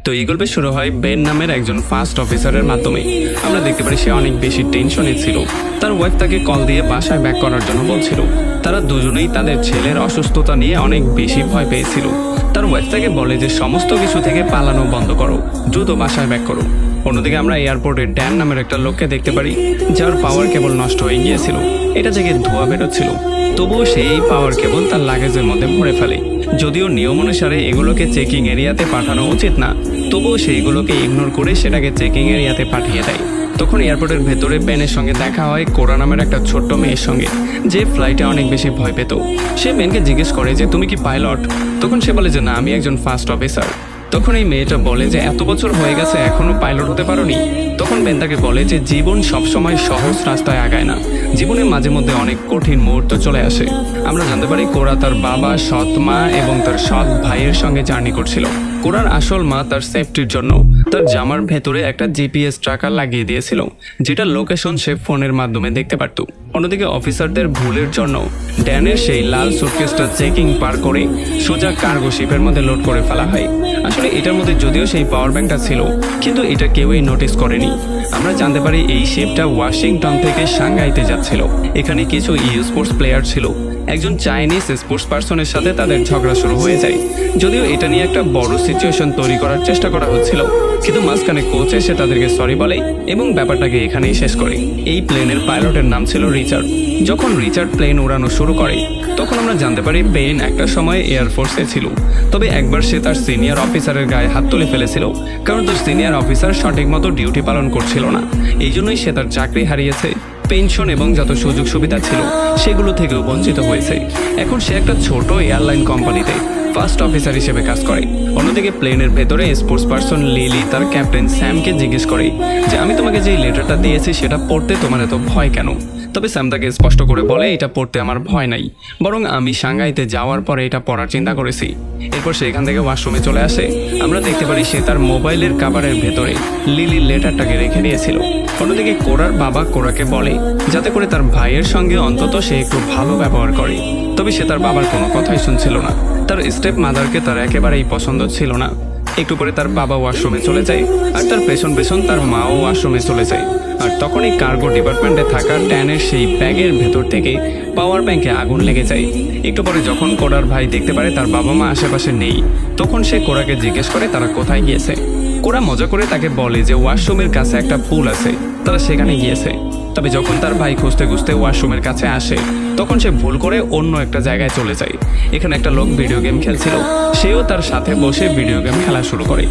তো এই গল্পে শুরু হয় বেন নামের একজন ফার্স্ট অফিসারের মাধ্যমে। আমরা দেখতে পারি সে অনেক বেশি টেনশনে ছিল। তার ওয়াইফ তাকে কল দিয়ে বাসায় ব্যাক করার জন্য বলছিল। তারা দুজনেই তাদের ছেলের অসুস্থতা নিয়ে অনেক বেশি ভয় পেয়েছিল। তার ওয়াইফ তাকে বলে যে সমস্ত কিছু থেকে পালানো বন্ধ করো, দ্রুত বাসায় ব্যাক করো। অন্যদিকে আমরা এয়ারপোর্টে ড্যান নামের একটা লোককে দেখতে পারি, যার পাওয়ার কেবল নষ্ট হয়ে গিয়েছিল। এটা থেকে ধোঁয়া বেরোচ্ছিল, তবুও সেই পাওয়ার কেবল তার লাগেজের মধ্যে ভরে ফেলে। যদিও নিয়ম অনুসারে এগুলোকে চেকিং এরিয়াতে পাঠানো উচিত না, তবুও সেইগুলোকে ইগনোর করে সেটাকে চেকিং এরিয়াতে পাঠিয়ে দেয়। তখন এয়ারপোর্টের ভেতরে বেনের সঙ্গে দেখা হয় কোরা নামের একটা ছোট্ট মেয়ের সঙ্গে, যে ফ্লাইটে অনেক বেশি ভয় পেত। সে বেনকে জিজ্ঞেস করে যে তুমি কি পাইলট? তখন সে বলে যে না, আমি একজন ফার্স্ট অফিসার। তখন এই মেয়েটা বলে যে এত বছর হয়ে গেছে এখনো পাইলট হতে পারোনি? তখন বেন তাকে বলে যে জীবন সবসময় সহজ রাস্তায় আগায় না, জীবনে মাঝে মধ্যে অনেক কঠিন মুহূর্ত চলে আসে। আমরা জানতে পারি কোরা তার বাবা, সৎ মা এবং তার সৎ ভাইয়ের সঙ্গে জার্নি করছিল। কোরার আসল মা তার সেফটির জন্য তার জামার ভেতরে একটা জিপিএস ট্র্যাকার লাগিয়ে দিয়েছিল, যেটা লোকেশন সে ফোনের মাধ্যমে দেখতে পারত। অন্যদিকে অফিসারদের ভুলের জন্য ড্যানের সেই লাল সুটকেসটা চেকিং পার করে সোজা কার্গো শিপের মধ্যে লোড করে ফেলা হয়। আসলে এটার মধ্যে যদিও সেই পাওয়ার ব্যাংকটা ছিল, কিন্তু এটা কেউই নোটিস করেনি। আমরা জানতে পারি এই শিপটা ওয়াশিংটন থেকে সাংহাইতে যাচ্ছিল। এখানে কিছু স্পোর্টস প্লেয়ার ছিল। একজন চাইনিজ স্পোর্টস পার্সনের সাথে তাদের ঝগড়া শুরু হয়ে যায়। যদিও এটা নিয়ে একটা বড় সিচুয়েশন তৈরি করার চেষ্টা করা হচ্ছিল, কিন্তু মাঝখানে কোচ এসে তাদেরকে সরি বলে এবং ব্যাপারটাকে এখানেই শেষ করে। এই প্লেনের পাইলটের নাম ছিল রিচার্ড। যখন রিচার্ড প্লেন উড়ানো শুরু করে, তখন আমরা জানতে পারি বেন একটা সময় এয়ারফোর্সে ছিল। তবে একবার সে তার সিনিয়র অফিসারের গায়ে হাত তুলে ফেলেছিল, কারণ তার সিনিয়র অফিসার সঠিক মতো ডিউটি পালন করছিল না। এই জন্যই সে তার চাকরি হারিয়েছে, পেনশন এবং যত সুযোগ সুবিধা ছিল সেগুলো থেকেও বঞ্চিত হয়েছে। এখন সে একটা ছোট এয়ারলাইন কোম্পানিতে ফার্স্ট অফিসার হিসেবে কাজ করে। অন্যদিকে প্লেনের ভেতরে স্পোর্টস পার্সন লিলি তার ক্যাপ্টেন স্যামকে জিজ্ঞেস করে যে আমি তোমাকে যে লেটারটা দিয়েছি সেটা পড়তে তোমার এত ভয় কেন? তবে স্যাম তাকে স্পষ্ট করে বলে এটা পড়তে আমার ভয় নাই, বরং আমি সাংহাইতে যাওয়ার পরে এটা পড়ার চিন্তা করেছি। এরপর সে এখান থেকে ওয়াশরুমে চলে আসে। আমরা দেখতে পারি সে তার মোবাইলের কাভারের ভেতরে লিলির লেটারটাকে রেখে দিয়েছিল। অন্যদিকে কোরার বাবা কোরাকে বলে যাতে করে তার ভাইয়ের সঙ্গে অন্তত সে একটু ভালো ব্যবহার করে। তবে সে তার বাবার কোনো কথাই শুনছিল না। তার স্টেপ মাদারকে তার একেবারেই পছন্দ ছিল না। একটু পরে তার বাবা ওয়াশরুমে চলে যায়, আর তার পেছন পেছন তার মাও ওয়াশরুমে চলে যায়। আর তখনই কার্গো ডিপার্টমেন্টে থাকা ড্যানের সেই ব্যাগের ভেতর থেকে পাওয়ার ব্যাংকে আগুন লেগে যায়। একটু পরে যখন কোরার ভাই দেখতে পারে তার বাবা মা আশেপাশে নেই, তখন সে কোরাকে জিজ্ঞেস করে তারা কোথায় গিয়েছে। কোরা মজা করে তাকে বলে যে ওয়াশরুমের কাছে একটা পুল আছে, তারা সেখানে গিয়েছে। তবে যখন তার ভাই খুঁজতে খুঁজতে ওয়াশরুমের কাছে আসে, তখন সে ভুল করে অন্য একটা জায়গায় চলে যায়। এখানে একটা লোক ভিডিও গেম খেলছিল, সেও তার সাথে বসে ভিডিও গেম খেলা শুরু করে।